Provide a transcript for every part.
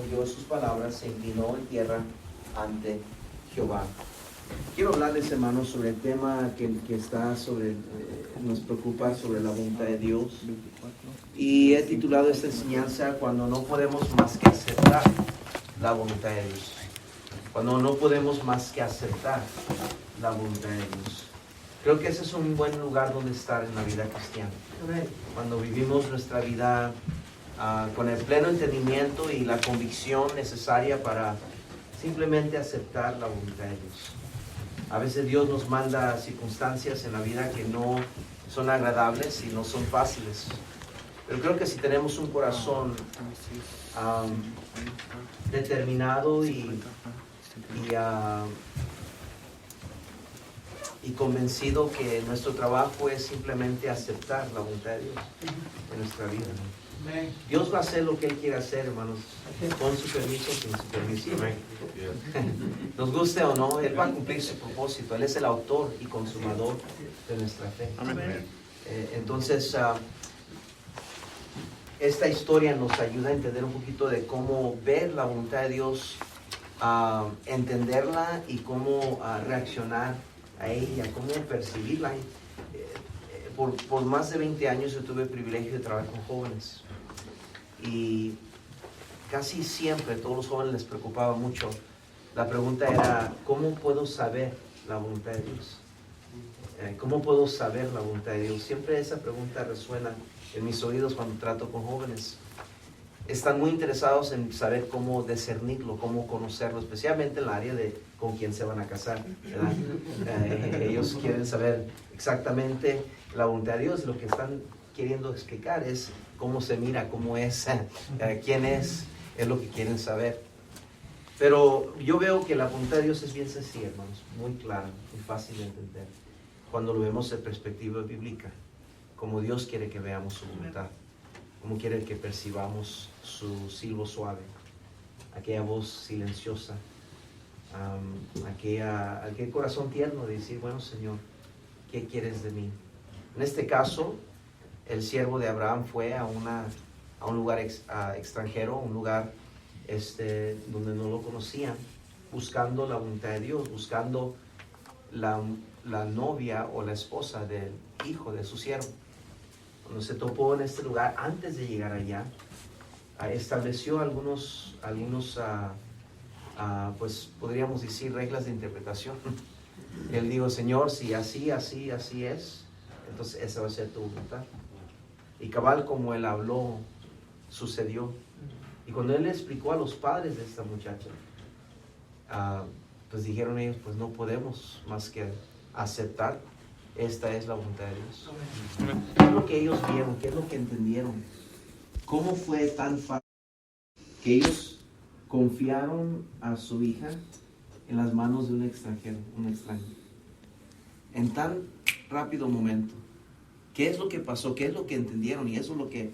oyó sus palabras, se inclinó en tierra ante Jehová. Quiero hablarles, hermanos, sobre el tema que está nos preocupa, sobre la voluntad de Dios. Y he titulado esta enseñanza "Cuando no podemos más que aceptar la voluntad de Dios". Cuando no podemos más que aceptar la voluntad de Dios. Creo que ese es un buen lugar donde estar en la vida cristiana. Cuando vivimos nuestra vida con el pleno entendimiento y la convicción necesaria para simplemente aceptar la voluntad de Dios. A veces Dios nos manda circunstancias en la vida que no son agradables y no son fáciles. Pero creo que si tenemos un corazón determinado y convencido que nuestro trabajo es simplemente aceptar la voluntad de Dios en nuestra vida, ¿no? Dios va a hacer lo que Él quiere hacer, hermanos, con su permiso, sin su permiso. Nos guste o no, Él va a cumplir su propósito. Él es el autor y consumador de nuestra fe. Entonces, esta historia nos ayuda a entender un poquito de cómo ver la voluntad de Dios, entenderla y cómo reaccionar a ella, cómo percibirla. Por más de 20 años yo tuve el privilegio de trabajar con jóvenes y casi siempre a todos los jóvenes les preocupaba mucho. La pregunta era, ¿cómo puedo saber la voluntad de Dios? ¿Cómo puedo saber la voluntad de Dios? Siempre esa pregunta resuena en mis oídos cuando trato con jóvenes. Están muy interesados en saber cómo discernirlo, cómo conocerlo, especialmente en el área de con quién se van a casar, ¿verdad? Ellos quieren saber exactamente la voluntad de Dios. Lo que están queriendo explicar es cómo se mira, cómo es, quién es lo que quieren saber. Pero yo veo que la voluntad de Dios es bien sencilla, hermanos, muy clara, muy fácil de entender. Cuando lo vemos en perspectiva bíblica, como Dios quiere que veamos su voluntad, como quiere que percibamos su silbo suave, aquella voz silenciosa, aquel corazón tierno de decir, bueno, Señor, ¿qué quieres de mí? En este caso, el siervo de Abraham fue a un lugar extranjero, un lugar donde no lo conocían, buscando la voluntad de Dios, buscando la novia o la esposa del hijo de su siervo. Cuando se topó en este lugar, antes de llegar allá, estableció algunos pues podríamos decir reglas de interpretación. Él dijo, Señor, si así es, entonces esa va a ser tu voluntad. Y cabal como Él habló, sucedió. Y cuando Él le explicó a los padres de esta muchacha, pues dijeron ellos, pues no podemos más que aceptar. Esta es la voluntad de Dios. ¿Qué es lo que ellos vieron? ¿Qué es lo que entendieron? ¿Cómo fue tan fácil que ellos confiaron a su hija en las manos de un extranjero, un extraño? En tan rápido momento. ¿Qué es lo que pasó? ¿Qué es lo que entendieron? Y eso es lo que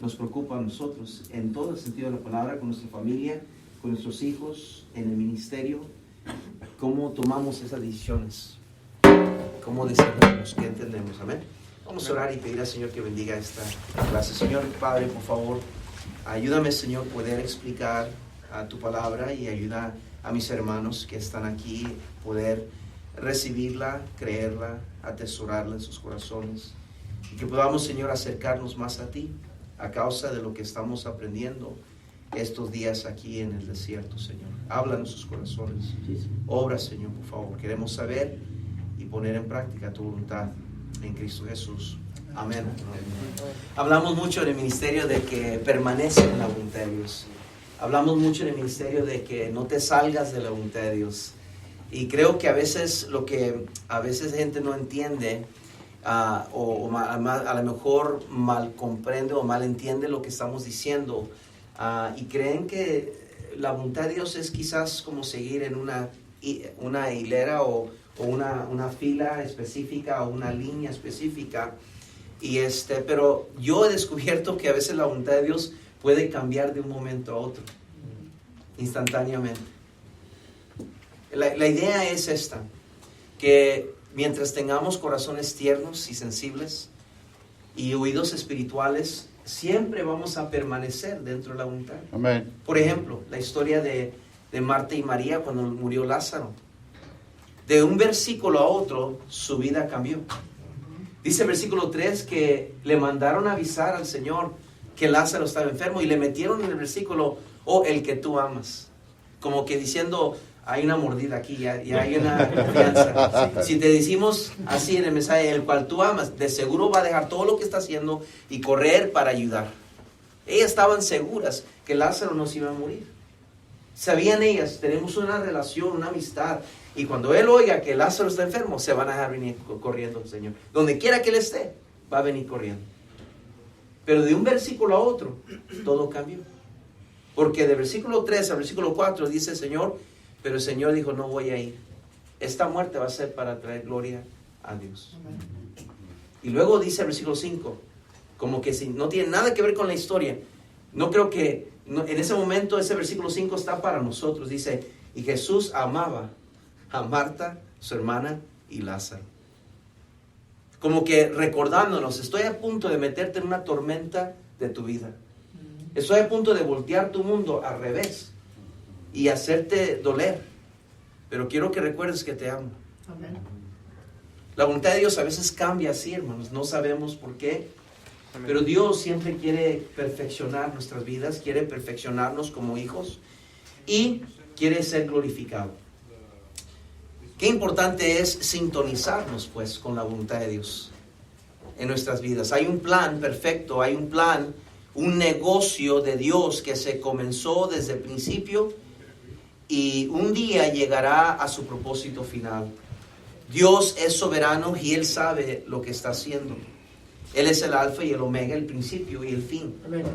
nos preocupa a nosotros, en todo el sentido de la palabra, con nuestra familia, con nuestros hijos, en el ministerio. ¿Cómo tomamos esas decisiones? ¿Cómo decidimos? ¿Qué entendemos? Amén. Vamos a orar y pedir al Señor que bendiga esta clase. Señor Padre, por favor, ayúdame, Señor, poder explicar tu palabra y ayuda a mis hermanos que están aquí, poder recibirla, creerla, atesorarla en sus corazones. Y que podamos, Señor, acercarnos más a ti a causa de lo que estamos aprendiendo estos días aquí en el desierto, Señor. Habla en sus corazones. Obra, Señor, por favor. Queremos saber y poner en práctica tu voluntad en Cristo Jesús. Amén. Hablamos mucho en el ministerio de que permanece en la voluntad de Dios. Hablamos mucho en el ministerio de que no te salgas de la voluntad de Dios. Y creo que a veces gente no entiende a lo mejor mal comprende o mal entiende lo que estamos diciendo y creen que la voluntad de Dios es quizás como seguir en una hilera o una fila específica o una línea específica. Pero yo he descubierto que a veces la voluntad de Dios puede cambiar de un momento a otro, instantáneamente. La idea es esta, que mientras tengamos corazones tiernos y sensibles y oídos espirituales, siempre vamos a permanecer dentro de la voluntad. Amén. Por ejemplo, la historia de Marta y María cuando murió Lázaro. De un versículo a otro, su vida cambió. Dice el versículo 3 que le mandaron a avisar al Señor que Lázaro estaba enfermo y le metieron en el versículo, oh, el que tú amas. Como que diciendo, hay una mordida aquí, ya hay una confianza. Si te decimos así en el mensaje, el cual tú amas, de seguro va a dejar todo lo que está haciendo y correr para ayudar. Ellas estaban seguras que Lázaro no se iba a morir. Sabían ellas, tenemos una relación, una amistad. Y cuando él oiga que Lázaro está enfermo, se van a dejar venir corriendo al Señor. Donde quiera que él esté, va a venir corriendo. Pero de un versículo a otro, todo cambió. Porque de versículo 3 al versículo 4 dice el Señor, pero el Señor dijo, no voy a ir. Esta muerte va a ser para traer gloria a Dios. Y luego dice el versículo 5, como que si no tiene nada que ver con la historia. No creo que, en ese momento ese versículo 5 está para nosotros. Dice, y Jesús amaba a Marta, su hermana y Lázaro. Como que recordándonos, estoy a punto de meterte en una tormenta de tu vida. Estoy a punto de voltear tu mundo al revés y hacerte doler. Pero quiero que recuerdes que te amo. Amén. La voluntad de Dios a veces cambia así, hermanos. No sabemos por qué. Pero Dios siempre quiere perfeccionar nuestras vidas, quiere perfeccionarnos como hijos y quiere ser glorificado. Qué importante es sintonizarnos pues con la voluntad de Dios en nuestras vidas. Hay un plan perfecto, hay un plan, un negocio de Dios que se comenzó desde el principio y un día llegará a su propósito final. Dios es soberano y Él sabe lo que está haciendo. Él es el alfa y el omega, el principio y el fin. Amén.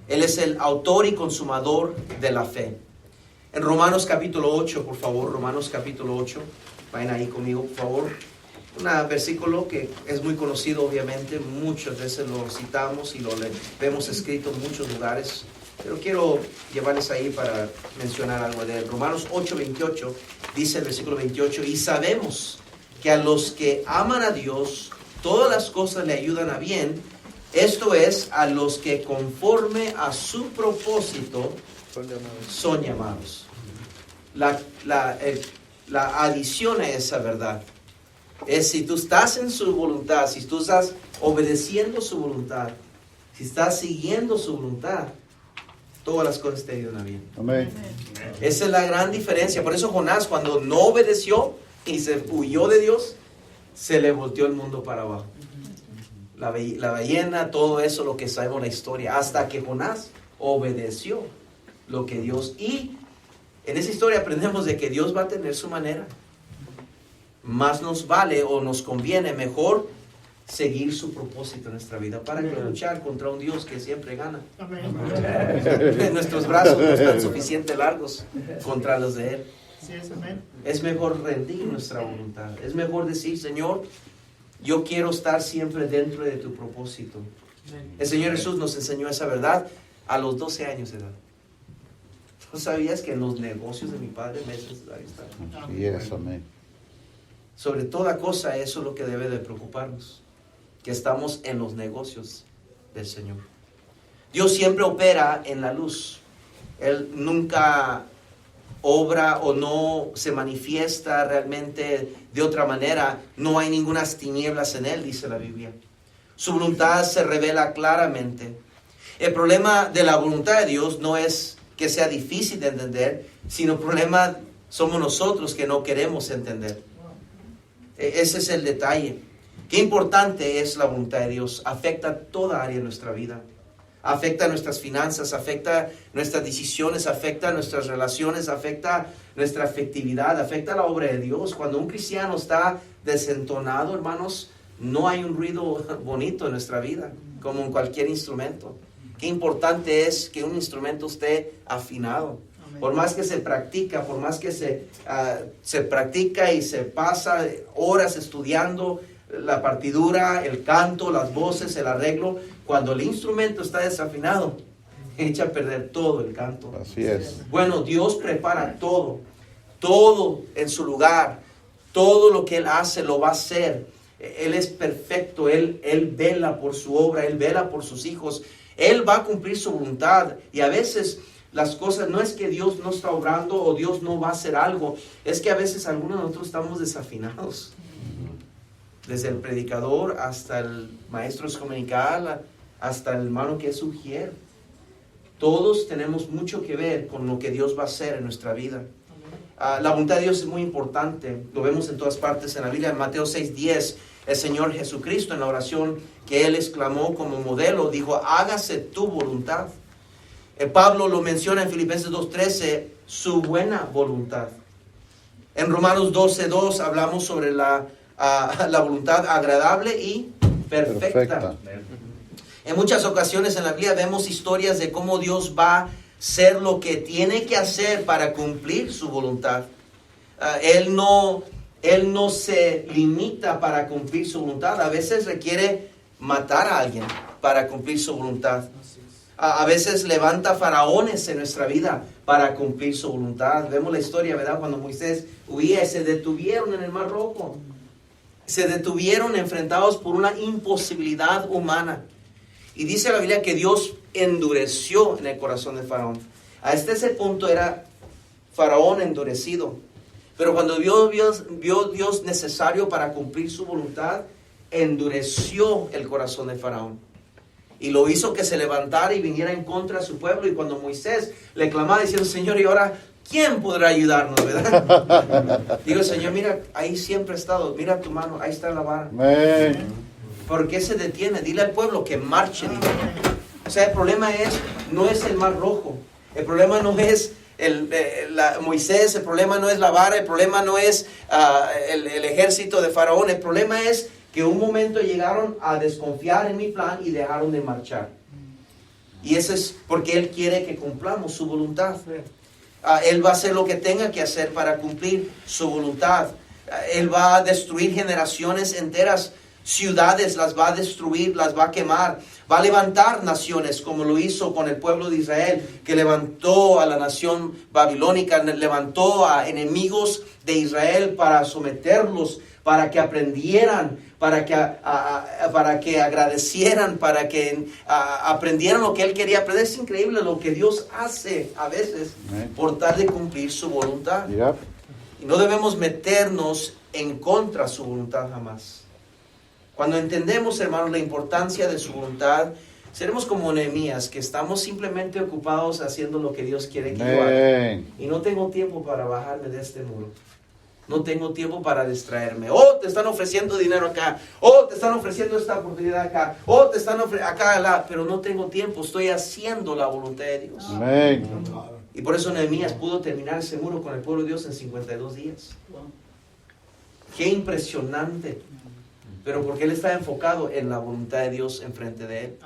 Él es el autor y consumador de la fe. En Romanos capítulo 8, por favor, Romanos capítulo 8, vayan ahí conmigo, por favor. Un versículo que es muy conocido, obviamente, muchas veces lo citamos y lo vemos escrito en muchos lugares, pero quiero llevarles ahí para mencionar algo de él. Romanos 8, 28, dice el versículo 28, y sabemos que a los que aman a Dios, todas las cosas le ayudan a bien, esto es, a los que conforme a su propósito son llamados. La adición a esa verdad es si tú estás en su voluntad, si tú estás obedeciendo su voluntad, si estás siguiendo su voluntad, todas las cosas te ayudan a bien. Amén. Esa es la gran diferencia. Por eso Jonás, cuando no obedeció y se huyó de Dios, se le volteó el mundo para abajo. La ballena, todo eso, lo que sabemos la historia, hasta que Jonás obedeció lo que Dios, y en esa historia aprendemos de que Dios va a tener su manera. Más nos vale o nos conviene mejor seguir su propósito en nuestra vida para que luchar contra un Dios que siempre gana. Amén. Nuestros brazos no están suficientemente largos contra los de Él. Sí, es amén. Es mejor rendir nuestra voluntad. Es mejor decir, Señor, yo quiero estar siempre dentro de tu propósito. El Señor Jesús nos enseñó esa verdad a los 12 años de edad. ¿Tú sabías que en los negocios de mi Padre me es necesario estar? Así es, amén. Sobre toda cosa, eso es lo que debe de preocuparnos, que estamos en los negocios del Señor. Dios siempre opera en la luz. Él nunca obra o no se manifiesta realmente de otra manera. No hay ninguna tinieblas en Él, dice la Biblia. Su voluntad se revela claramente. El problema de la voluntad de Dios no es que sea difícil de entender, sino el problema somos nosotros que no queremos entender. Ese es el detalle. Qué importante es la voluntad de Dios. Afecta toda área de nuestra vida. Afecta nuestras finanzas, afecta nuestras decisiones, afecta nuestras relaciones, afecta nuestra afectividad, afecta la obra de Dios. Cuando un cristiano está desentonado, hermanos, no hay un ruido bonito en nuestra vida, como en cualquier instrumento. Qué importante es que un instrumento esté afinado. Por más que se practica, por más que se practica y se pasa horas estudiando la partidura, el canto, las voces, el arreglo, cuando el instrumento está desafinado, echa a perder todo el canto. Así es. Bueno, Dios prepara todo en su lugar, todo lo que Él hace lo va a hacer. Él es perfecto, Él vela por su obra, Él vela por sus hijos. Él va a cumplir su voluntad. Y a veces las cosas, no es que Dios no está obrando o Dios no va a hacer algo, es que a veces algunos de nosotros estamos desafinados. Desde el predicador hasta el maestro excomunical, hasta el hermano que es ujier. Todos tenemos mucho que ver con lo que Dios va a hacer en nuestra vida. La voluntad de Dios es muy importante. Lo vemos en todas partes en la Biblia. En Mateo 6:10, el Señor Jesucristo, en la oración que Él exclamó como modelo, dijo: hágase tu voluntad. Pablo lo menciona en Filipenses 2:13, su buena voluntad. En Romanos 12:2 hablamos sobre la voluntad agradable y perfecta. En muchas ocasiones en la Biblia vemos historias de cómo Dios va a hacer lo que tiene que hacer para cumplir su voluntad. Él no se limita para cumplir su voluntad. A veces requiere matar a alguien para cumplir su voluntad. A veces levanta faraones en nuestra vida para cumplir su voluntad. Vemos la historia, ¿verdad? Cuando Moisés huía, se detuvieron en el Mar Rojo. Se detuvieron enfrentados por una imposibilidad humana. Y dice la Biblia que Dios endureció en el corazón de Faraón. Hasta ese punto era Faraón endurecido. Pero cuando vio Dios necesario para cumplir su voluntad, endureció el corazón de Faraón. Y lo hizo que se levantara y viniera en contra de su pueblo. Y cuando Moisés le clamaba diciendo: Señor, ¿y ahora quién podrá ayudarnos, verdad? Digo: Señor, mira, ahí siempre he estado. Mira tu mano, ahí está la vara. ¿Por qué se detiene? Dile al pueblo que marche. Dile. O sea, el problema no es el Mar Rojo. El problema no es Moisés. El problema no es la vara. El problema no es el ejército de Faraón. El problema es que un momento llegaron a desconfiar en mi plan y dejaron de marchar. Y eso es porque Él quiere que cumplamos su voluntad. Él va a hacer lo que tenga que hacer para cumplir su voluntad. Él va a destruir generaciones enteras. Ciudades las va a destruir, las va a quemar. Va a levantar naciones como lo hizo con el pueblo de Israel, que levantó a la nación babilónica, levantó a enemigos de Israel para someterlos, para que aprendieran, para que agradecieran, para que aprendieran lo que Él quería aprender. Es increíble lo que Dios hace a veces por tal de cumplir su voluntad. Y no debemos meternos en contra de su voluntad jamás. Cuando entendemos, hermanos, la importancia de su voluntad, seremos como Nehemías, que estamos simplemente ocupados haciendo lo que Dios quiere que yo haga. Y no tengo tiempo para bajarme de este muro. No tengo tiempo para distraerme. Oh, te están ofreciendo dinero acá. Oh, te están ofreciendo esta oportunidad acá. Oh, te están ofreciendo acá. Pero no tengo tiempo. Estoy haciendo la voluntad de Dios. Amén. Y por eso Nehemías pudo terminar ese muro con el pueblo de Dios en 52 días. Qué impresionante. Pero porque él está enfocado en la voluntad de Dios enfrente de él.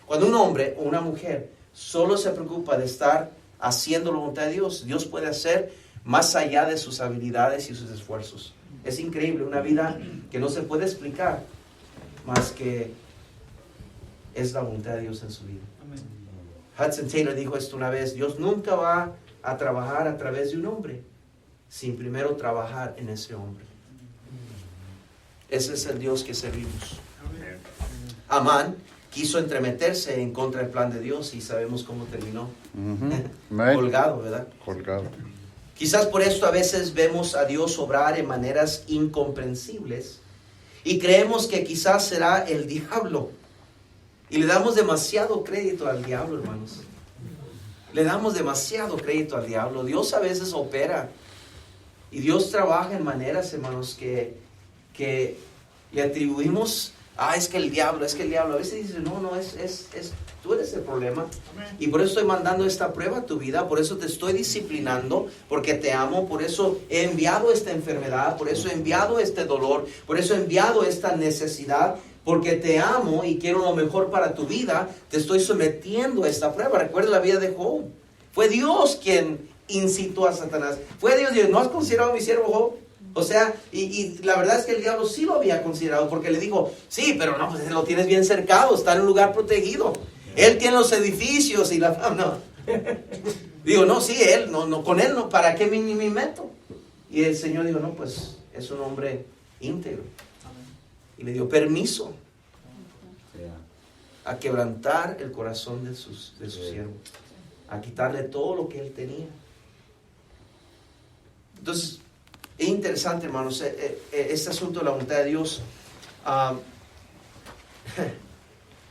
Cuando un hombre o una mujer solo se preocupa de estar haciendo la voluntad de Dios, Dios puede hacer más allá de sus habilidades y sus esfuerzos. Es increíble, una vida que no se puede explicar más que es la voluntad de Dios en su vida. Hudson Taylor dijo esto una vez: Dios nunca va a trabajar a través de un hombre sin primero trabajar en ese hombre. Ese es el Dios que servimos. Amán quiso entremeterse en contra del plan de Dios y sabemos cómo terminó. Colgado, ¿verdad? Colgado. Quizás por esto a veces vemos a Dios obrar en maneras incomprensibles y creemos que quizás será el diablo. Y le damos demasiado crédito al diablo, hermanos. Le damos demasiado crédito al diablo. Dios a veces opera y Dios trabaja en maneras, hermanos, que le atribuimos: es que el diablo. A veces dice: no, tú eres el problema. Y por eso estoy mandando esta prueba a tu vida, por eso te estoy disciplinando, porque te amo, por eso he enviado esta enfermedad, por eso he enviado este dolor, por eso he enviado esta necesidad, porque te amo y quiero lo mejor para tu vida. Te estoy sometiendo a esta prueba. Recuerda la vida de Job. Fue Dios quien incitó a Satanás. Fue Dios. ¿No has considerado a mi siervo Job? O sea, y la verdad es que el diablo sí lo había considerado, porque le dijo: sí, pero no, pues lo tienes bien cercado, está en un lugar protegido. Él tiene los edificios y la fama. No. Digo, no, sí, él, no, con él no, ¿para qué me meto? Y el Señor dijo: no, pues es un hombre íntegro. Y le dio permiso. a quebrantar el corazón de su siervo, a quitarle todo lo que él tenía. Entonces, es interesante, hermanos, este asunto de la voluntad de Dios.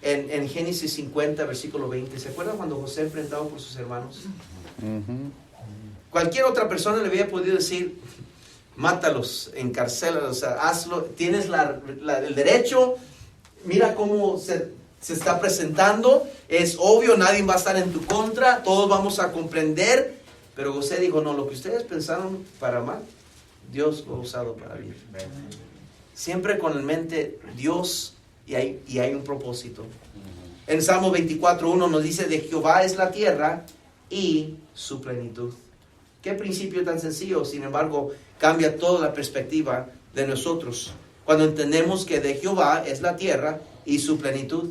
En Génesis 50, versículo 20, ¿se acuerdan cuando José enfrentado por sus hermanos? Cualquier otra persona le había podido decir, mátalos, encarcélalos, o sea, hazlo, tienes el derecho, mira cómo se está presentando, es obvio, nadie va a estar en tu contra, todos vamos a comprender, pero José dijo, no, lo que ustedes pensaron para mal, Dios lo ha usado para bien. Siempre con en mente Dios y hay un propósito. En Salmo 24:1 nos dice, de Jehová es la tierra y su plenitud. Qué principio tan sencillo, sin embargo, cambia toda la perspectiva de nosotros. Cuando entendemos que de Jehová es la tierra y su plenitud.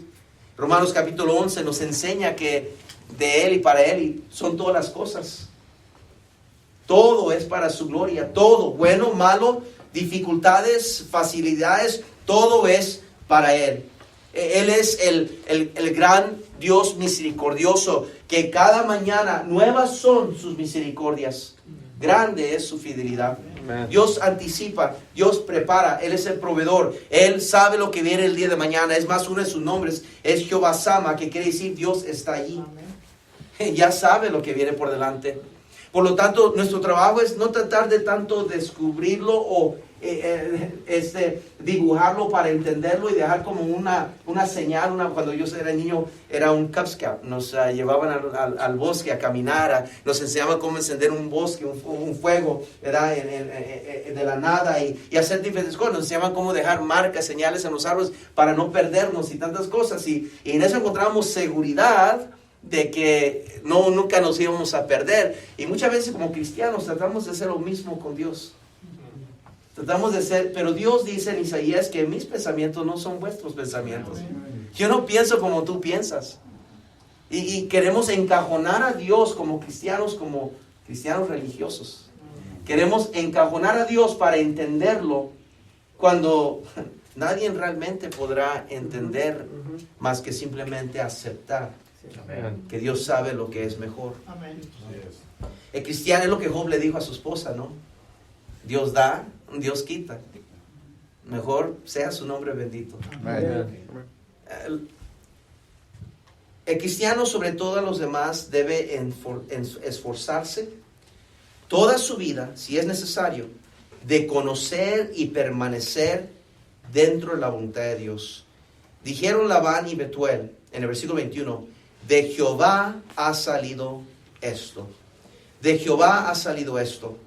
Romanos capítulo 11 nos enseña que de Él y para Él son todas las cosas. Todo es para su gloria, todo, bueno, malo, dificultades, facilidades, todo es para Él. Él es el gran Dios misericordioso, que cada mañana nuevas son sus misericordias. Grande es su fidelidad. Amen. Dios anticipa, Dios prepara, Él es el proveedor, Él sabe lo que viene el día de mañana. Es más, uno de sus nombres es Jehová Sama, que quiere decir Dios está allí. Amen. Ya sabe lo que viene por delante. Por lo tanto, nuestro trabajo es no tratar de tanto descubrirlo o dibujarlo para entenderlo y dejar como una señal. Cuando yo era niño era un Cub Scout, nos llevaban al bosque a caminar, nos enseñaban cómo encender un bosque, un fuego, ¿verdad? De la nada y hacer diferentes cosas. Nos enseñaban cómo dejar marcas, señales en los árboles para no perdernos y tantas cosas, y en eso encontramos seguridad de que nunca nos íbamos a perder. Y muchas veces como cristianos tratamos de hacer lo mismo con Dios. Tratamos de ser, pero Dios dice en Isaías que mis pensamientos no son vuestros pensamientos. Yo no pienso como tú piensas. Y queremos encajonar a Dios como cristianos religiosos. Queremos encajonar a Dios para entenderlo cuando nadie realmente podrá entender más que simplemente aceptar que Dios sabe lo que es mejor. Amén. El cristiano es lo que Job le dijo a su esposa, ¿no? Dios da, Dios quita. Mejor sea su nombre bendito. Amén. El cristiano, sobre todo a los demás, debe esforzarse toda su vida, si es necesario, de conocer y permanecer dentro de la voluntad de Dios. Dijeron Labán y Betuel en el versículo 21, de Jehová ha salido esto. De Jehová ha salido esto.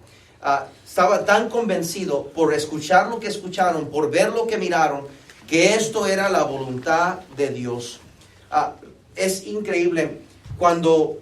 Estaba tan convencido por escuchar lo que escucharon, por ver lo que miraron, que esto era la voluntad de Dios. Es increíble cuando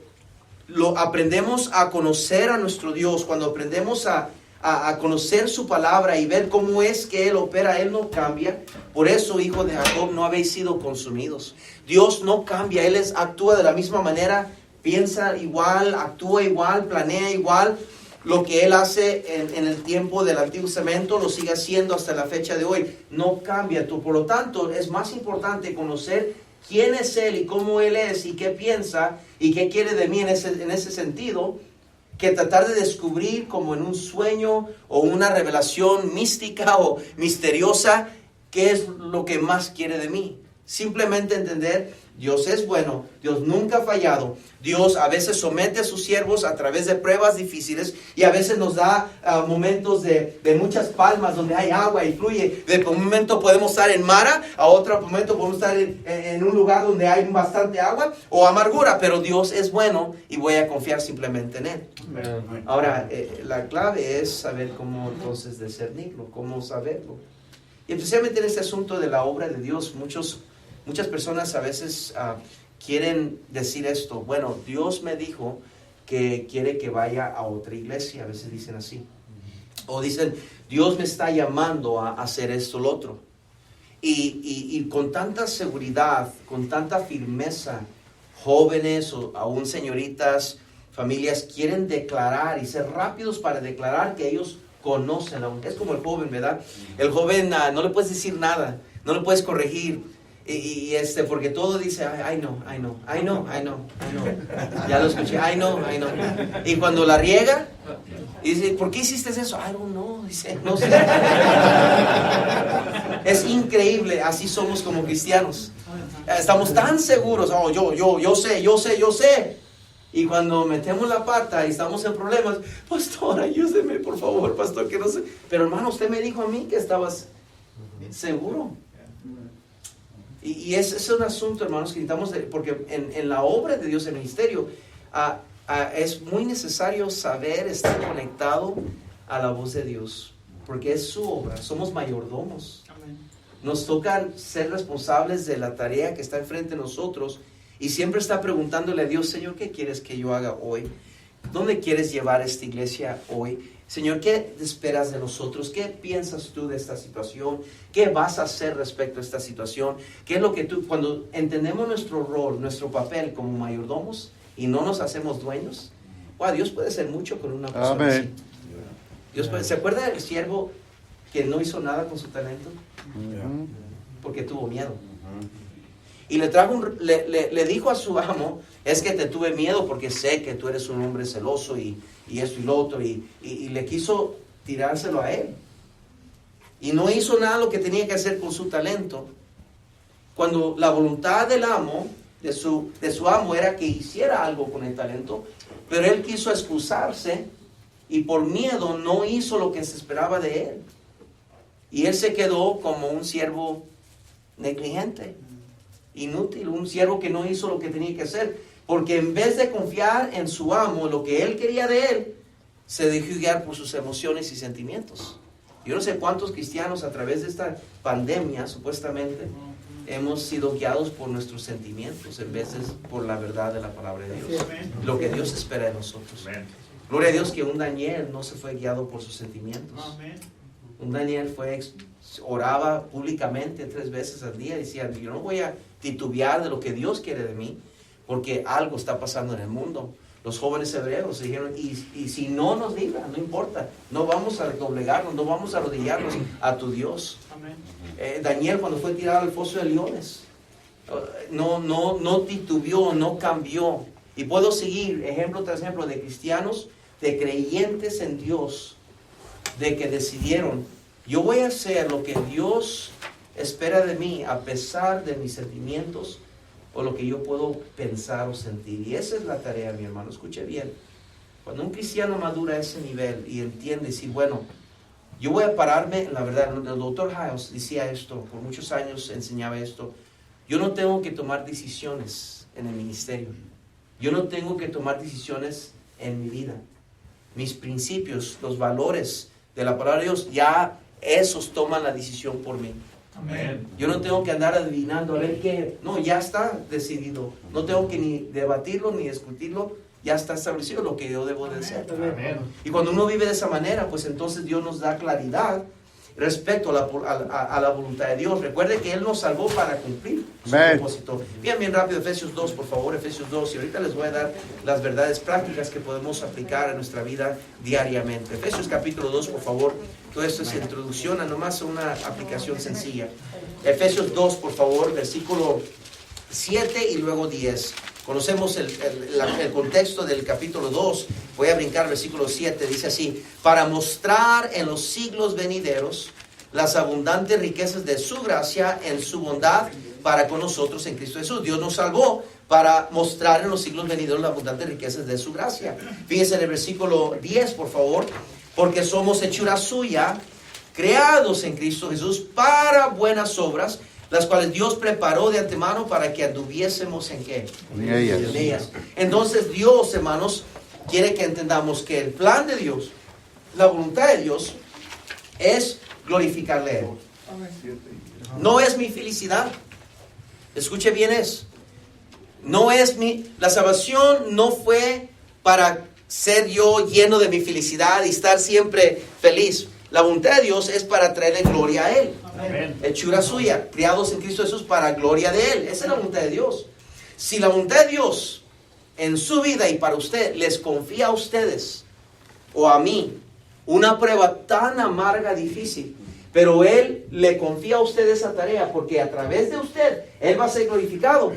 aprendemos a conocer a nuestro Dios, cuando aprendemos a conocer su palabra y ver cómo es que Él opera. Él no cambia. Por eso, hijo de Jacob, no habéis sido consumidos. Dios no cambia. Él actúa de la misma manera, piensa igual, actúa igual, planea igual. Lo que Él hace en el tiempo del Antiguo Testamento lo sigue haciendo hasta la fecha de hoy. No cambia. Por lo tanto, es más importante conocer quién es Él y cómo Él es y qué piensa y qué quiere de mí en ese sentido, que tratar de descubrir como en un sueño o una revelación mística o misteriosa qué es lo que más quiere de mí. Simplemente entender, Dios es bueno, Dios nunca ha fallado. Dios a veces somete a sus siervos a través de pruebas difíciles y a veces nos da momentos de muchas palmas donde hay agua y fluye. De un momento podemos estar en Mara, a otro momento podemos estar en un lugar donde hay bastante agua o amargura, pero Dios es bueno y voy a confiar simplemente en Él. Ahora, la clave es saber cómo entonces discernirlo, cómo saberlo. Y especialmente en este asunto de la obra de Dios, muchas personas a veces quieren decir esto, bueno, Dios me dijo que quiere que vaya a otra iglesia, a veces dicen así. O dicen, Dios me está llamando a hacer esto o lo otro. Y con tanta seguridad, con tanta firmeza, jóvenes o aún señoritas, familias quieren declarar y ser rápidos para declarar que ellos conocen. Es como el joven, ¿verdad? El joven no le puedes decir nada, no le puedes corregir. Porque todo dice, I know. Ya lo escuché, I know. Y cuando la riega, dice, ¿por qué hiciste eso? I don't know, dice, no sé. Es increíble, así somos como cristianos. Estamos tan seguros, yo sé. Y cuando metemos la pata y estamos en problemas, pastor, ayúdeme, por favor, pastor, que no sé. Pero hermano, usted me dijo a mí que estabas seguro. Y es un asunto, hermanos, que necesitamos, porque en la obra de Dios, en el ministerio, es muy necesario saber estar conectado a la voz de Dios, porque es su obra, somos mayordomos. Amén. Nos toca ser responsables de la tarea que está enfrente de nosotros, y siempre está preguntándole a Dios, Señor, ¿qué quieres que yo haga hoy? ¿Dónde quieres llevar esta iglesia hoy? Señor, ¿qué esperas de nosotros? ¿Qué piensas tú de esta situación? ¿Qué vas a hacer respecto a esta situación? ¿Qué es lo que tú, cuando entendemos nuestro rol, nuestro papel como mayordomos y no nos hacemos dueños? Dios puede hacer mucho con una persona así. Dios puede, ¿se acuerda del siervo que no hizo nada con su talento? Porque tuvo miedo. Y le dijo a su amo, es que te tuve miedo porque sé que tú eres un hombre celoso y esto y lo otro, y le quiso tirárselo a él. Y no hizo nada lo que tenía que hacer con su talento. Cuando la voluntad del amo, de su amo, era que hiciera algo con el talento, pero él quiso excusarse y por miedo no hizo lo que se esperaba de él. Y él se quedó como un siervo negligente, inútil, un siervo que no hizo lo que tenía que hacer, porque en vez de confiar en su amo, lo que él quería de él, se dejó guiar por sus emociones y sentimientos. Yo no sé cuántos cristianos a través de esta pandemia, supuestamente, hemos sido guiados por nuestros sentimientos en vez de por la verdad de la palabra de Dios, lo que Dios espera de nosotros. Gloria a Dios que un Daniel no se fue guiado por sus sentimientos. Un Daniel oraba públicamente 3 veces al día, decía, yo no voy a titubear de lo que Dios quiere de mí, porque algo está pasando en el mundo. Los jóvenes hebreos dijeron, y si no nos libra, no importa, no vamos a doblegarnos, no vamos a arrodillarnos a tu Dios. Daniel, cuando fue tirado al foso de leones, no titubeó, no cambió. Y puedo seguir ejemplo tras ejemplo de cristianos, de creyentes en Dios, de que decidieron, yo voy a hacer lo que Dios espera de mí a pesar de mis sentimientos o lo que yo puedo pensar o sentir. Y esa es la tarea, mi hermano, escuche bien. Cuando un cristiano madura a ese nivel y entiende, decir, bueno, yo voy a pararme, la verdad, el doctor Hiles decía esto, por muchos años enseñaba esto, yo no tengo que tomar decisiones en el ministerio, yo no tengo que tomar decisiones en mi vida. Mis principios, los valores de la palabra de Dios, ya esos toman la decisión por mí. Amén. Yo no tengo que andar adivinando a ver qué, no, ya está decidido, no tengo que ni debatirlo ni discutirlo, ya está establecido lo que yo debo de hacer. Amén. Y cuando uno vive de esa manera, pues entonces Dios nos da claridad respecto a la voluntad de Dios. Recuerde que Él nos salvó para cumplir su propósito. Bien rápido, Efesios 2, por favor, Efesios 2, y ahorita les voy a dar las verdades prácticas que podemos aplicar a nuestra vida diariamente. Efesios capítulo 2, por favor. Todo esto es introducción a nomás una aplicación sencilla. Efesios 2, por favor, versículo 7 y luego 10. Conocemos el contexto del capítulo 2. Voy a brincar al versículo 7. Dice así: para mostrar en los siglos venideros las abundantes riquezas de su gracia en su bondad para con nosotros en Cristo Jesús. Dios nos salvó para mostrar en los siglos venideros las abundantes riquezas de su gracia. Fíjense en el versículo 10, por favor. Porque somos hechura suya, creados en Cristo Jesús para buenas obras, las cuales Dios preparó de antemano para que anduviésemos en ¿qué? En ellas. Entonces Dios, hermanos, quiere que entendamos que el plan de Dios, la voluntad de Dios, es glorificarle a Él. No es mi felicidad. Escuche bien eso. La salvación no fue para ser yo lleno de mi felicidad y estar siempre feliz. La voluntad de Dios es para traerle gloria a Él. Amén. Hechura suya, criados en Cristo Jesús para gloria de Él. Esa es la voluntad de Dios. Si la voluntad de Dios en su vida y para usted les confía a ustedes o a mí una prueba tan amarga, difícil, Pero Él le confía a usted esa tarea porque a través de usted, Él va a ser glorificado.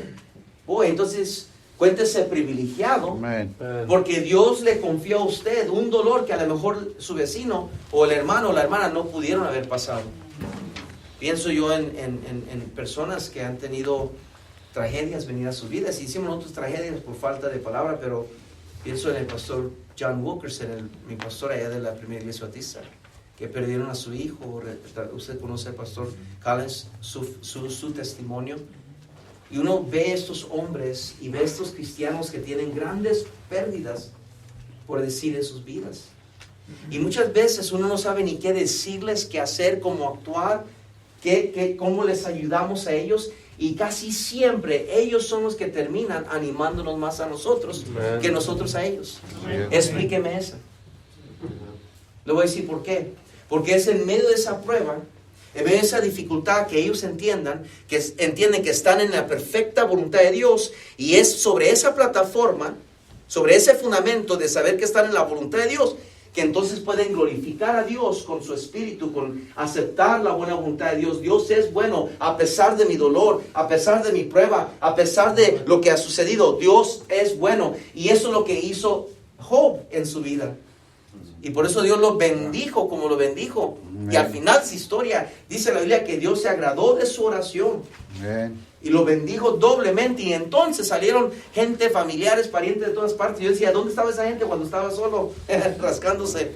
Entonces, cuéntese privilegiado. Amén. Porque Dios le confió a usted un dolor que a lo mejor su vecino o el hermano o la hermana no pudieron haber pasado. Pienso yo en personas que han tenido tragedias venir a sus vidas. Hicimos otras tragedias por falta de palabra, pero pienso en el pastor John Wilkerson, mi pastor allá de la primera iglesia bautista, que perdieron a su hijo. Usted conoce al pastor Collins, su testimonio. Y uno ve estos hombres y ve estos cristianos que tienen grandes pérdidas, por decir, en sus vidas. Y muchas veces uno no sabe ni qué decirles, qué hacer, cómo actuar, cómo les ayudamos a ellos. Y casi siempre ellos son los que terminan animándonos más a nosotros que nosotros a ellos. Explíqueme eso. Le voy a decir por qué. Porque es en medio de esa prueba, en medio de esa dificultad, que ellos entienden que están en la perfecta voluntad de Dios, y es sobre esa plataforma, sobre ese fundamento de saber que están en la voluntad de Dios, que entonces pueden glorificar a Dios con su espíritu, con aceptar la buena voluntad de Dios. Dios es bueno a pesar de mi dolor, a pesar de mi prueba, a pesar de lo que ha sucedido. Dios es bueno, y eso es lo que hizo Job en su vida. Y por eso Dios lo bendijo como lo bendijo. Y al final de su historia dice la Biblia que Dios se agradó de su oración. Y lo bendijo doblemente. Y entonces salieron gente, familiares, parientes de todas partes. Y yo decía, ¿dónde estaba esa gente cuando estaba solo rascándose?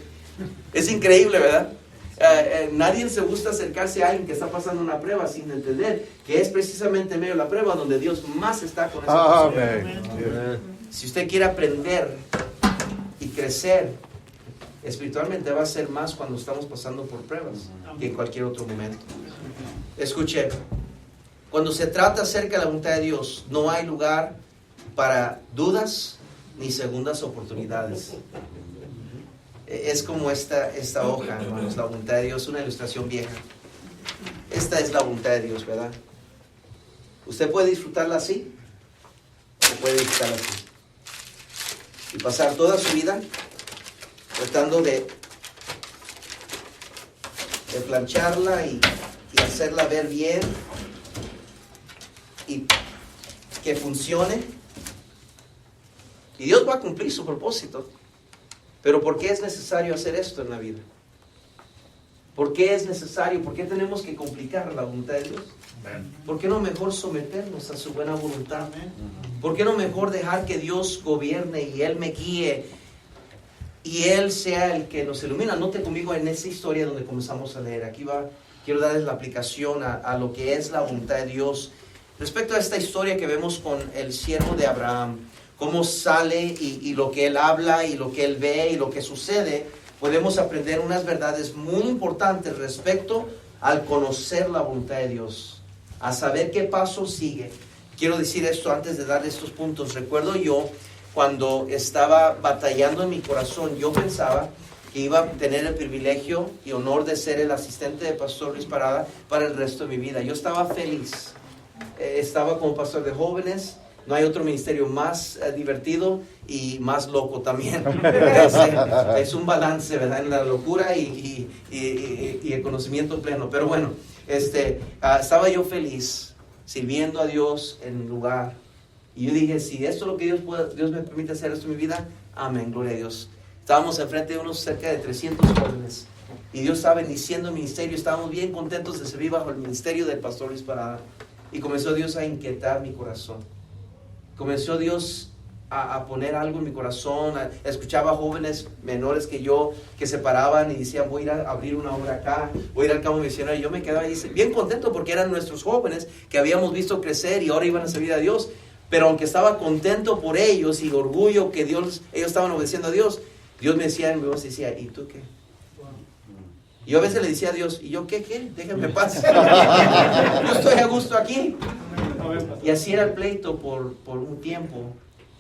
Es increíble, ¿verdad? Nadie se gusta acercarse a alguien que está pasando una prueba sin entender que es precisamente en medio de la prueba donde Dios más está con esa persona. Si usted quiere aprender y crecer espiritualmente, va a ser más cuando estamos pasando por pruebas que en cualquier otro momento. Escuche, cuando se trata acerca de la voluntad de Dios, no hay lugar para dudas ni segundas oportunidades. Es como esta hoja, hermanos, la voluntad de Dios, una ilustración vieja. Esta es la voluntad de Dios, ¿verdad? Usted puede disfrutarla así, o puede disfrutarla así, y pasar toda su vida tratando de plancharla y hacerla ver bien y que funcione. Y Dios va a cumplir su propósito. Pero ¿por qué es necesario hacer esto en la vida? ¿Por qué es necesario? ¿Por qué tenemos que complicar la voluntad de Dios? ¿Por qué no mejor someternos a su buena voluntad? ¿Por qué no mejor dejar que Dios gobierne y Él me guíe y Él sea el que nos ilumina? Note conmigo en esa historia donde comenzamos a leer. Aquí quiero darles la aplicación a lo que es la voluntad de Dios. Respecto a esta historia que vemos con el siervo de Abraham, cómo sale y lo que él habla y lo que él ve y lo que sucede, podemos aprender unas verdades muy importantes respecto al conocer la voluntad de Dios, a saber qué paso sigue. Quiero decir esto antes de darle estos puntos. Recuerdo yo, cuando estaba batallando en mi corazón, yo pensaba que iba a tener el privilegio y honor de ser el asistente de Pastor Luis Parada para el resto de mi vida. Yo estaba feliz. Estaba como pastor de jóvenes. No hay otro ministerio más divertido y más loco también. Es un balance, ¿verdad? En la locura y el conocimiento pleno. Pero bueno, estaba yo feliz sirviendo a Dios en un lugar. Y yo dije, si esto es lo que Dios me permite hacer esto en mi vida, amén, gloria a Dios. Estábamos enfrente de unos cerca de 300 jóvenes. Y Dios estaba bendiciendo el ministerio. Estábamos bien contentos de servir bajo el ministerio del pastor Luis Parada. Y comenzó Dios a inquietar mi corazón. Comenzó Dios a poner algo en mi corazón. Escuchaba jóvenes menores que yo que se paraban y decían, voy a ir a abrir una obra acá, voy a ir al campo misionero. Y yo me quedaba ahí bien contento porque eran nuestros jóvenes que habíamos visto crecer y ahora iban a servir a Dios. Pero aunque estaba contento por ellos y orgullo que ellos estaban obedeciendo a Dios, Dios me decía en mi voz, decía, ¿y tú qué? Y yo a veces le decía a Dios, ¿y yo qué? Déjame en paz. Yo estoy a gusto aquí. Y así era el pleito por un tiempo.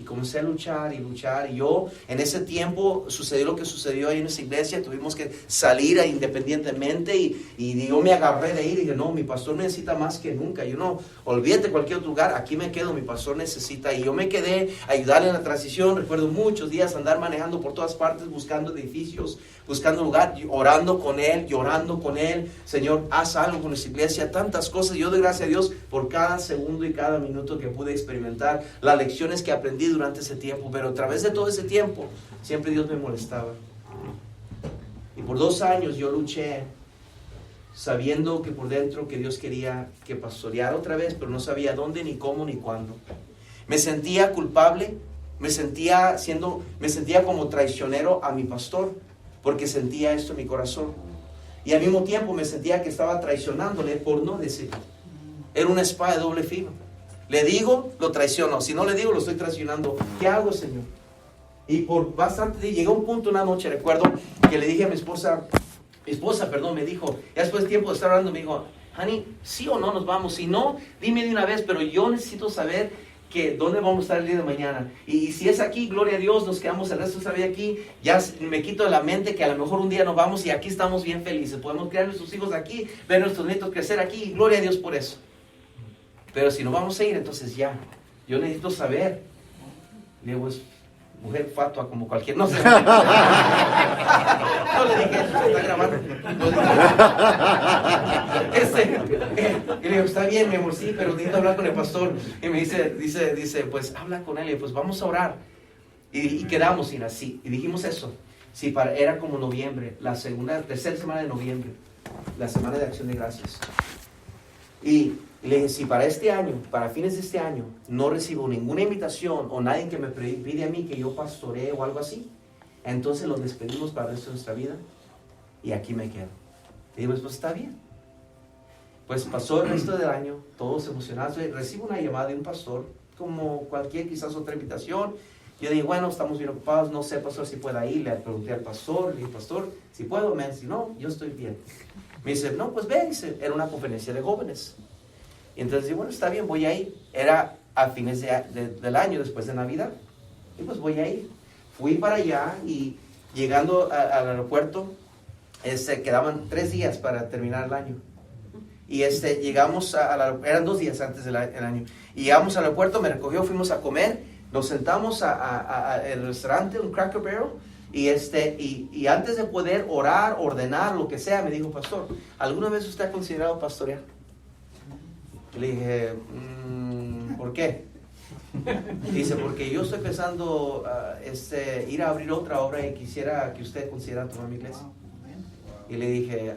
Y comencé a luchar y luchar. Y yo, en ese tiempo, sucedió lo que sucedió ahí en esa iglesia. Tuvimos que salir independientemente. Y yo me agarré de ir y dije, no, mi pastor me necesita más que nunca. Yo no, olvídate cualquier otro lugar, aquí me quedo, mi pastor necesita. Y yo me quedé a ayudarle en la transición. Recuerdo muchos días andar manejando por todas partes, buscando edificios, buscando lugar, orando con él, llorando con él. Señor, haz algo con nuestra iglesia, tantas cosas. Yo doy gracias a Dios por cada segundo y cada minuto que pude experimentar, las lecciones que aprendí durante ese tiempo. Pero a través de todo ese tiempo, siempre Dios me molestaba. Y por 2 años yo luché, sabiendo que por dentro que Dios quería que pastoreara otra vez, pero no sabía dónde, ni cómo, ni cuándo. Me sentía culpable, me sentía como traicionero a mi pastor, porque sentía esto en mi corazón. Y al mismo tiempo me sentía que estaba traicionándole por no decirlo. Era una espada de doble filo. Le digo, lo traiciono. Si no le digo, lo estoy traicionando. ¿Qué hago, Señor? Y por bastante, llegó un punto una noche, recuerdo, que le dije a mi esposa, me dijo, ya después de tiempo de estar hablando, me dijo, honey, ¿sí o no nos vamos? Si no, dime de una vez, pero yo necesito saber que dónde vamos a estar el día de mañana. Y si es aquí, gloria a Dios, nos quedamos el resto de esta vida aquí. Ya me quito de la mente que a lo mejor un día nos vamos y aquí estamos bien felices. Podemos criar a nuestros hijos aquí, ver a nuestros nietos crecer aquí, y gloria a Dios por eso. Pero si no vamos a ir, entonces ya, yo necesito saber. Le digo, es mujer fatua como cualquier, no sé. No le dije eso, se está grabando. Y le digo, está bien, mi amor, sí, pero necesito hablar con el pastor. Y me dice, pues habla con él, y pues vamos a orar. Y quedamos y así, y dijimos eso. Sí, era como noviembre, tercera semana de noviembre, la semana de Acción de Gracias. Y le dije, si para este año, para fines de este año, no recibo ninguna invitación o nadie que me pide a mí que yo pastoree o algo así, entonces los despedimos para el resto de nuestra vida y aquí me quedo. Y digo, pues está bien. Pues pasó el resto del año, todos emocionados. Recibo una llamada de un pastor, como cualquier quizás otra invitación. Yo dije, bueno, estamos bien ocupados, no sé, pastor, si pueda ir. Le pregunté al pastor, le dije, pastor, si puedo, si no, yo estoy bien. Me dice, no, pues ve, dice, era una conferencia de jóvenes. Y entonces dije, bueno, está bien, voy a ir. Era a fines del año, después de Navidad. Y pues voy a ir. Fui para allá y llegando al aeropuerto, quedaban 3 días para terminar el año. Y llegamos eran 2 días antes del año. Y llegamos al aeropuerto, me recogió, fuimos a comer, nos sentamos el restaurante, un Cracker Barrel. Y antes de poder orar, ordenar, lo que sea, me dijo, pastor, ¿alguna vez usted ha considerado pastorear? Le dije, ¿por qué? Dice, porque yo estoy pensando ir a abrir otra obra y quisiera que usted considerara tomar mi iglesia. Y le dije,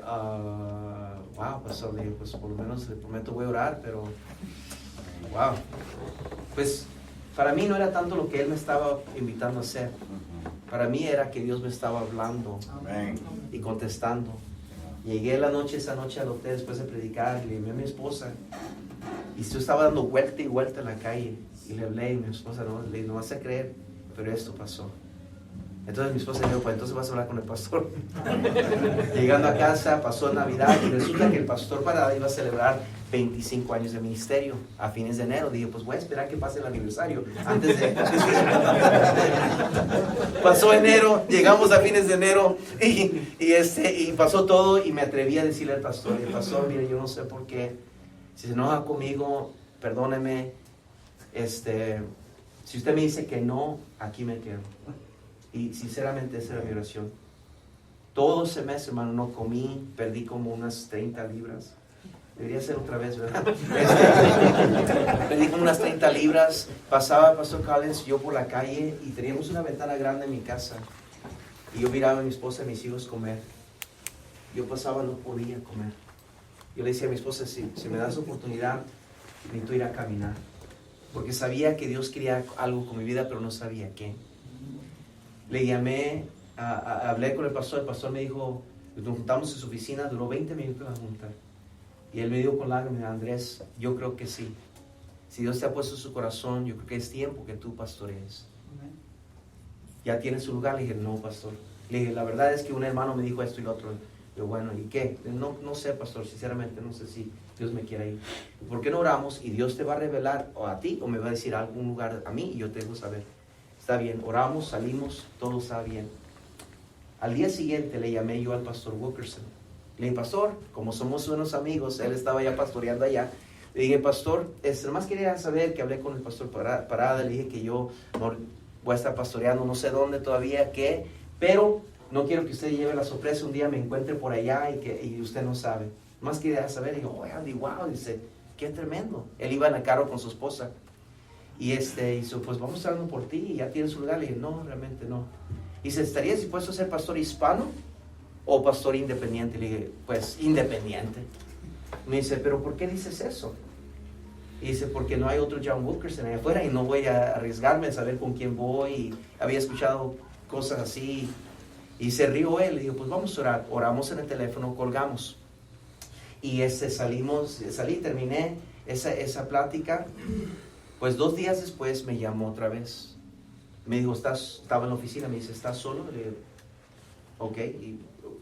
wow, pastor, le dije, pues por lo menos le prometo voy a orar, pero wow. Pues para mí no era tanto lo que él me estaba invitando a hacer. Para mí era que Dios me estaba hablando y contestando. Llegué esa noche al hotel después de predicar, le llamé a mi esposa y yo estaba dando vuelta y vuelta en la calle y le hablé y mi esposa no vas a creer, pero esto pasó. Entonces mi esposa dijo, pues entonces vas a hablar con el pastor. Llegando a casa, pasó Navidad y resulta que el pastor Parada iba a celebrar 25 años de ministerio a fines de enero. Dije, pues voy a esperar que pase el aniversario antes de... Pasó enero, llegamos a fines de enero y pasó todo y me atreví a decirle al pastor, el pastor, mire, yo no sé por qué, si se enoja conmigo, perdóneme, si usted me dice que no, aquí me quedo. Y sinceramente esa era mi oración. Todo ese mes, hermano, no comí, perdí como unas 30 libras. Debería ser otra vez, ¿verdad? Perdí como unas 30 libras. Pasaba el pastor Collins, yo por la calle y teníamos una ventana grande en mi casa. Y yo miraba a mi esposa y a mis hijos comer. Yo pasaba, no podía comer. Yo le decía a mi esposa, si me das oportunidad, necesito ir a caminar. Porque sabía que Dios quería algo con mi vida, pero no sabía qué. Le llamé, hablé con el pastor me dijo, nos juntamos en su oficina, duró 20 minutos la junta. Y él me dijo con lágrimas, Andrés, yo creo que sí. Si Dios te ha puesto en su corazón, yo creo que es tiempo que tú pastorees. ¿Ya tienes su lugar? Le dije, no, pastor. Le dije, la verdad es que un hermano me dijo esto y lo otro. Yo, bueno, ¿y qué? No sé, pastor, sinceramente no sé si Dios me quiere ir. ¿Por qué no oramos y Dios te va a revelar o a ti o me va a decir algún lugar a mí y yo te dejo saber? Está bien, oramos, salimos, todo está bien. Al día siguiente le llamé yo al pastor Wilkerson. Le dije, pastor, como somos buenos amigos, él estaba ya pastoreando allá. Le dije, pastor, nomás quería saber que hablé con el pastor Parada. Le dije que yo voy a estar pastoreando, no sé dónde todavía, qué, pero no quiero que usted lleve la sorpresa. Un día me encuentre por allá y usted no sabe. Más quería saber. Y digo, Andy, wow, dice, qué tremendo. Él iba en el carro con su esposa. Y dice, pues vamos orando por ti, y ya tienes su lugar. Le dije, no, realmente no. Y dice, ¿estarías dispuesto a ser pastor hispano o pastor independiente? Le dije, pues independiente. Me dice, ¿pero por qué dices eso? Y dice, porque no hay otro John Wilkerson allá afuera y no voy a arriesgarme a saber con quién voy. Y había escuchado cosas así. Y se rió él. Le digo, pues vamos a orar. Oramos en el teléfono, colgamos. Y terminé esa plática. Pues 2 días después me llamó otra vez. Me dijo, estaba en la oficina, me dice, ¿estás solo? Le digo, ok, y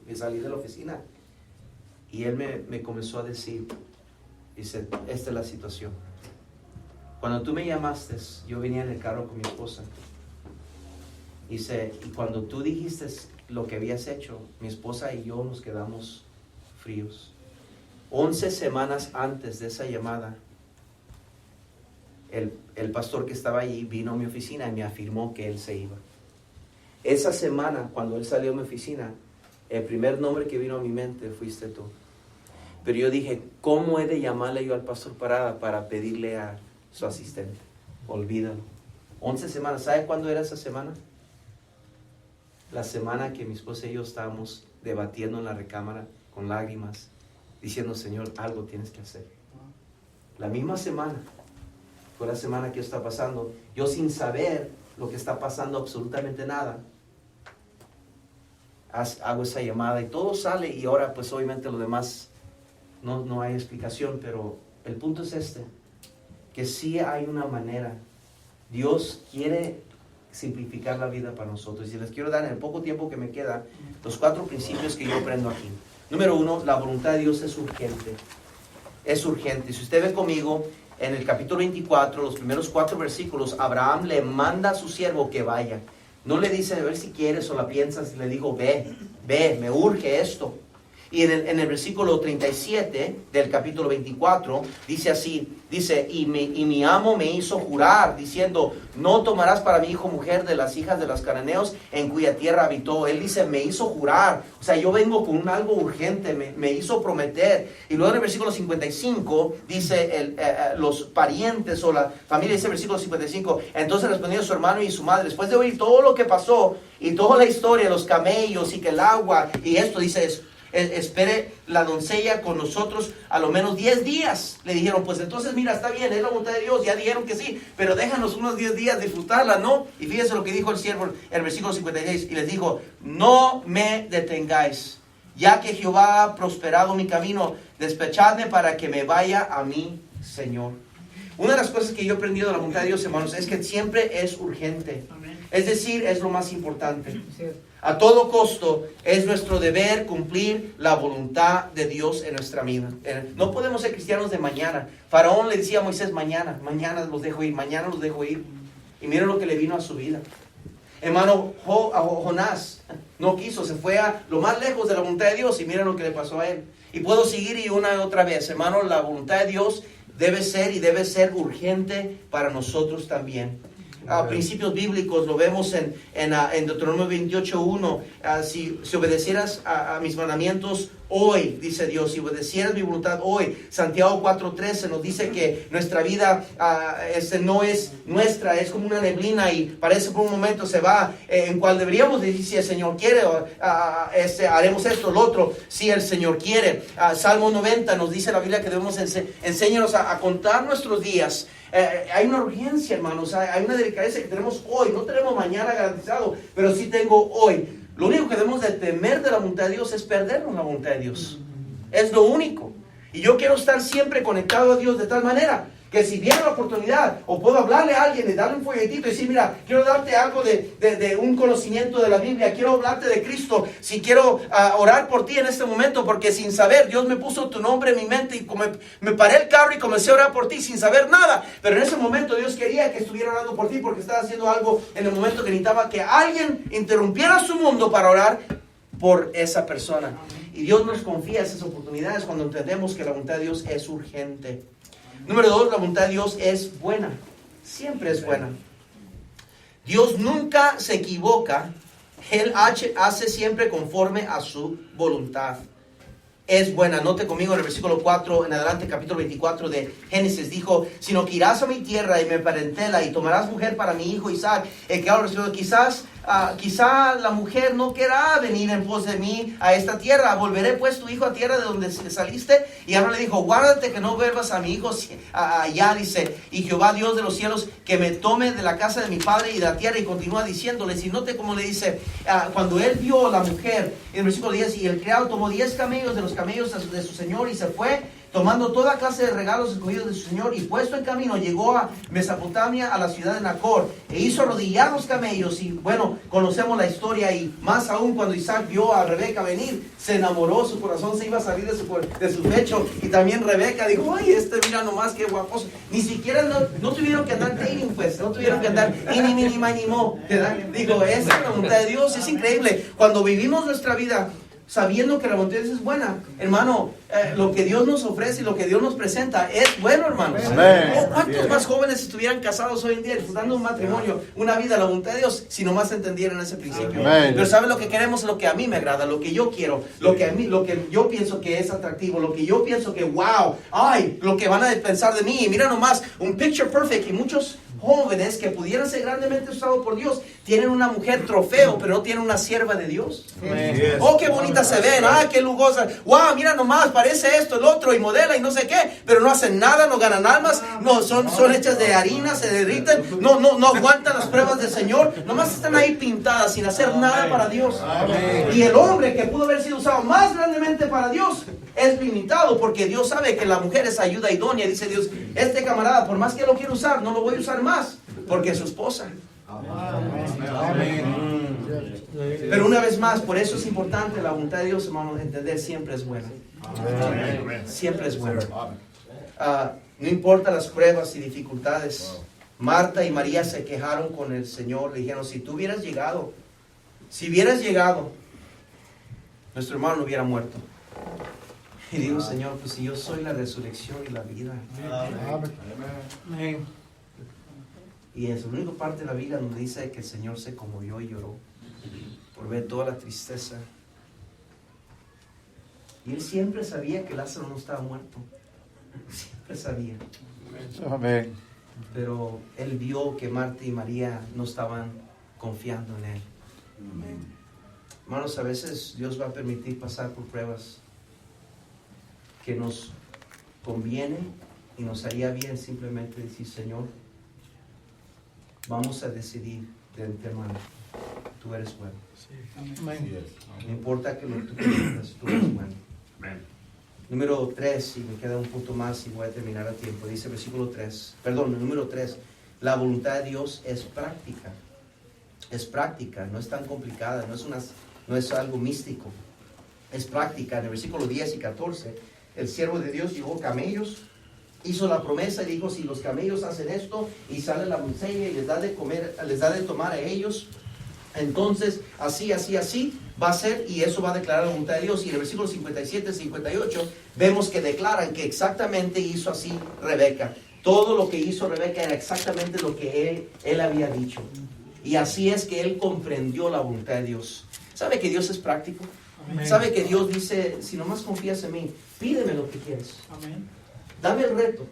me salí de la oficina. Y él me comenzó a decir, dice, esta es la situación. Cuando tú me llamaste, yo venía en el carro con mi esposa. Dice, y cuando tú dijiste lo que habías hecho, mi esposa y yo nos quedamos fríos. 11 semanas antes de esa llamada, el pastor que estaba allí vino a mi oficina y me afirmó que él se iba. Esa semana, cuando él salió a mi oficina, el primer nombre que vino a mi mente fuiste tú. Pero yo dije, ¿cómo he de llamarle yo al pastor Parada para pedirle a su asistente? Olvídalo. 11 semanas. ¿Sabe cuándo era esa semana? La semana que mi esposa y yo estábamos debatiendo en la recámara con lágrimas, diciendo, Señor, algo tienes que hacer. La misma semana. Fue la semana que está pasando, yo sin saber lo que está pasando absolutamente nada, hago esa llamada y todo sale, y ahora pues obviamente lo demás no hay explicación, pero el punto es que sí hay una manera. Dios quiere simplificar la vida para nosotros, y les quiero dar en el poco tiempo que me queda los 4 principios que yo aprendo aquí. Número 1, la voluntad de Dios es urgente. Es urgente. Si usted ve conmigo, en el capítulo 24, los primeros 4 versículos, Abraham le manda a su siervo que vaya. No le dice, a ver si quieres o la piensas, le dijo, ve, me urge esto. Y en el versículo 37 del capítulo 24, dice así, y mi amo me hizo jurar, diciendo, no tomarás para mi hijo mujer de las hijas de los cananeos en cuya tierra habitó. Él dice, me hizo jurar, o sea, yo vengo con algo urgente, me hizo prometer. Y luego en el versículo 55, dice, los parientes o la familia, dice el versículo 55, entonces respondió su hermano y su madre, después de oír todo lo que pasó, y toda la historia, los camellos, y que el agua, y esto, dice, espere la doncella con nosotros a lo menos 10 días. Le dijeron, pues entonces mira, está bien, es la voluntad de Dios, ya dijeron que sí, pero déjanos unos 10 días disfrutarla, ¿no? Y fíjense lo que dijo el siervo en el versículo 56, y les dijo, no me detengáis, ya que Jehová ha prosperado mi camino, despechadme para que me vaya a mi Señor. Una de las cosas que yo he aprendido de la voluntad de Dios, hermanos, es que siempre es urgente. Es decir, es lo más importante. A todo costo es nuestro deber cumplir la voluntad de Dios en nuestra vida. No podemos ser cristianos de mañana. Faraón le decía a Moisés, mañana los dejo ir, mañana los dejo ir. Y miren lo que le vino a su vida. Hermano, Jonás no quiso, se fue a lo más lejos de la voluntad de Dios, y miren lo que le pasó a él. Y puedo seguir y una y otra vez, hermano, la voluntad de Dios debe ser urgente para nosotros también. Principios bíblicos lo vemos en Deuteronomio 28:1. Si obedecieras a mis mandamientos hoy, dice Dios, si obedecieras mi voluntad hoy. Santiago 4:13 nos dice que nuestra vida no es nuestra, es como una neblina y parece por un momento se va, en cual deberíamos decir, si el Señor quiere, haremos esto, lo otro, si el Señor quiere. Salmo 90 nos dice la Biblia que debemos enséñanos a contar nuestros días. Hay una urgencia, hermanos, hay una delicadeza que tenemos hoy, no tenemos mañana garantizado, pero sí tengo hoy. Lo único que debemos de temer de la voluntad de Dios es perdernos la voluntad de Dios. Es lo único. Y yo quiero estar siempre conectado a Dios de tal manera Que si viene la oportunidad, o puedo hablarle a alguien y darle un folletito y decir, mira, quiero darte algo de un conocimiento de la Biblia, quiero hablarte de Cristo, si quiero orar por ti en este momento, porque sin saber, Dios me puso tu nombre en mi mente y me paré el carro y comencé a orar por ti sin saber nada. Pero en ese momento Dios quería que estuviera orando por ti porque estaba haciendo algo en el momento que necesitaba que alguien interrumpiera su mundo para orar por esa persona. Y Dios nos confía esas oportunidades cuando entendemos que la voluntad de Dios es urgente. Número 2, la voluntad de Dios es buena. Siempre es buena. Dios nunca se equivoca. Él hace siempre conforme a su voluntad. Es buena. Note conmigo en el versículo 4 en adelante, capítulo 24 de Génesis. Dijo, sino que irás a mi tierra y me parentela y tomarás mujer para mi hijo Isaac. El que ahora quizá la mujer no querrá venir en pos de mí a esta tierra. Volveré pues tu hijo a tierra de donde saliste. Y ahora le dijo, guárdate que no vuelvas a mi hijo allá, dice. Y Jehová Dios de los cielos que me tome de la casa de mi padre y de la tierra. Y continúa diciéndole, si note cómo le dice, cuando él vio a la mujer, en el versículo 10, y el criado tomó 10 camellos de los camellos de su señor y se fue, tomando toda clase de regalos escogidos de su señor, y puesto en camino llegó a Mesopotamia, a la ciudad de Nacor, e hizo arrodillar los camellos. Y bueno, conocemos la historia, y más aún cuando Isaac vio a Rebeca venir, se enamoró, su corazón se iba a salir de su pecho, y también Rebeca dijo, ay, mira nomás qué guaposo. Ni siquiera no tuvieron que andar dating, pues, no tuvieron que andar ni mo, digo, esa es la voluntad de Dios. Es increíble cuando vivimos nuestra vida sabiendo que la voluntad de Dios es buena, hermano. Lo que Dios nos ofrece y lo que Dios nos presenta es bueno, hermanos. ¿Cuántos más jóvenes estuvieran casados hoy en día disfrutando un matrimonio, una vida, la voluntad de Dios, si nomás entendieran ese principio? Pero ¿sabe lo que queremos? Lo que a mí me agrada, lo que yo quiero, lo que yo pienso que es atractivo, lo que yo pienso que wow, ay, lo que van a pensar de mí. Mira nomás, un picture perfect. Y muchos jóvenes que pudieran ser grandemente usados por Dios tienen una mujer trofeo, pero no tienen una sierva de Dios. Oh, qué bonita se ven, qué lujosa, wow, mira nomás, parece esto, el otro, y modela y no sé qué, pero no hacen nada, no ganan almas, no son hechas de harina, se derriten, no aguantan las pruebas del Señor, nomás están ahí pintadas sin hacer nada para Dios. Y el hombre que pudo haber sido usado más grandemente para Dios es limitado, porque Dios sabe que la mujer es ayuda idónea. Dice Dios, este camarada, por más que lo quiera usar, no lo voy a usar más, porque es su esposa. Pero una vez más, por eso es importante la voluntad de Dios, hermanos, entender siempre es buena. Siempre es buena. No importa las pruebas y dificultades. Marta y María se quejaron con el Señor, le dijeron, si hubieras llegado, nuestro hermano no hubiera muerto. Y digo, Señor, pues si yo soy la resurrección y la vida. Amén. Y es la única parte de la Biblia donde dice que el Señor se conmovió y lloró por ver toda la tristeza. Y él siempre sabía que Lázaro no estaba muerto. Siempre sabía. Amén. Pero él vio que Marta y María no estaban confiando en él. Amén. Hermanos, a veces Dios va a permitir pasar por pruebas que nos conviene y nos haría bien simplemente decir, Señor, vamos a decidir de antemano, tú eres bueno. No importa que lo que tú quieras, tú eres bueno. Número 3, y me queda un punto más y voy a terminar a tiempo. Dice versículo 3, número 3, la voluntad de Dios es práctica. Es práctica, no es tan complicada, no es algo místico. Es práctica. En el versículo 10 y 14, el siervo de Dios llevó camellos, hizo la promesa y dijo, si los camellos hacen esto y sale la doncella y les da de comer, les da de tomar a ellos, entonces así va a ser, y eso va a declarar la voluntad de Dios. Y en el versículo 57, 58 vemos que declaran que exactamente hizo así Rebeca. Todo lo que hizo Rebeca era exactamente lo que él había dicho. Y así es que él comprendió la voluntad de Dios. ¿Sabe que Dios es práctico? Amén. ¿Sabe que Dios dice, si nomás confías en mí, pídeme lo que quieres? Amén. Dame el reto.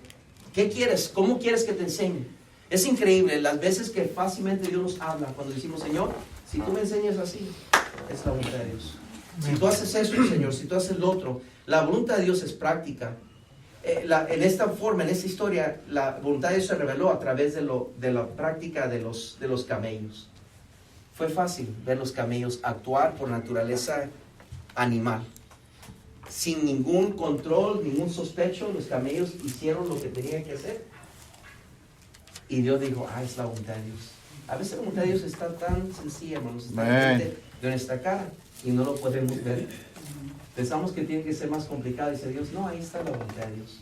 ¿Qué quieres? ¿Cómo quieres que te enseñe? Es increíble las veces que fácilmente Dios nos habla cuando decimos, Señor, si tú me enseñas así, es la voluntad de Dios. Si tú haces eso, Señor, si tú haces lo otro, la voluntad de Dios es práctica. En esta forma, en esta historia, la voluntad de Dios se reveló a través de la práctica de los camellos. Fue fácil ver los camellos actuar por naturaleza animal. Sin ningún control, ningún sospecho, los camellos hicieron lo que tenían que hacer. Y Dios dijo, es la voluntad de Dios. A veces la voluntad de Dios está tan sencilla, hermanos, está frente de nuestra cara y no lo podemos ver. Pensamos que tiene que ser más complicado. Dice Dios, no, ahí está la voluntad de Dios.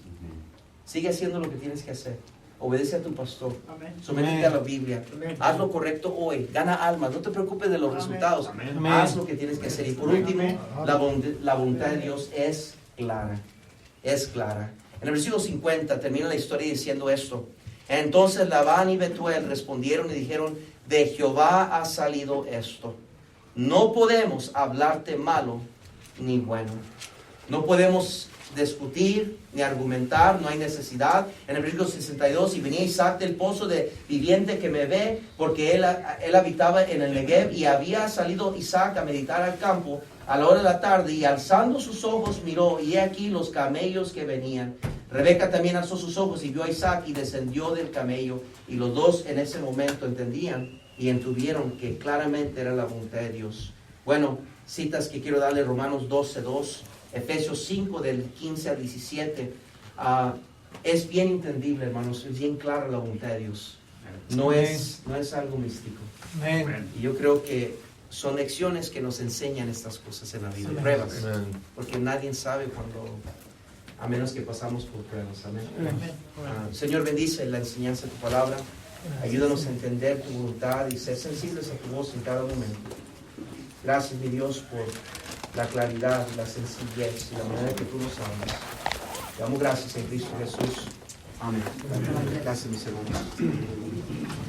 Sigue haciendo lo que tienes que hacer. Obedece a tu pastor. Sométete a la Biblia. Haz lo correcto hoy. Gana almas. No te preocupes de los resultados. Haz lo que tienes que hacer. Y por último, la voluntad de Dios es clara. Es clara. En el versículo 50 termina la historia diciendo esto. Entonces Labán y Betuel respondieron y dijeron, de Jehová ha salido esto. No podemos hablarte malo ni bueno. No podemos discutir ni argumentar, no hay necesidad. En el versículo 62, y venía Isaac del pozo de viviente que me ve, porque él habitaba en el Negev, y había salido Isaac a meditar al campo a la hora de la tarde, y alzando sus ojos miró, y he aquí los camellos que venían. Rebeca también alzó sus ojos y vio a Isaac y descendió del camello, y los dos en ese momento entendían y entendieron que claramente era la voluntad de Dios. Bueno, citas que quiero darle: Romanos 12:2, Efesios 5 del 15 al 17. Es bien entendible, hermanos, es bien clara la voluntad de Dios. No es algo místico. Y yo creo que son lecciones que nos enseñan estas cosas en la vida, pruebas, porque nadie sabe cuándo, a menos que pasamos por pruebas. Amén. Señor, bendice la enseñanza de tu palabra. Ayúdanos a entender tu voluntad y ser sensibles a tu voz en cada momento. Gracias, mi Dios, por la claridad, la sencillez y la manera que tú nos amas. Te damos gracias en Cristo Jesús. Amén. Gracias, mis hermanos.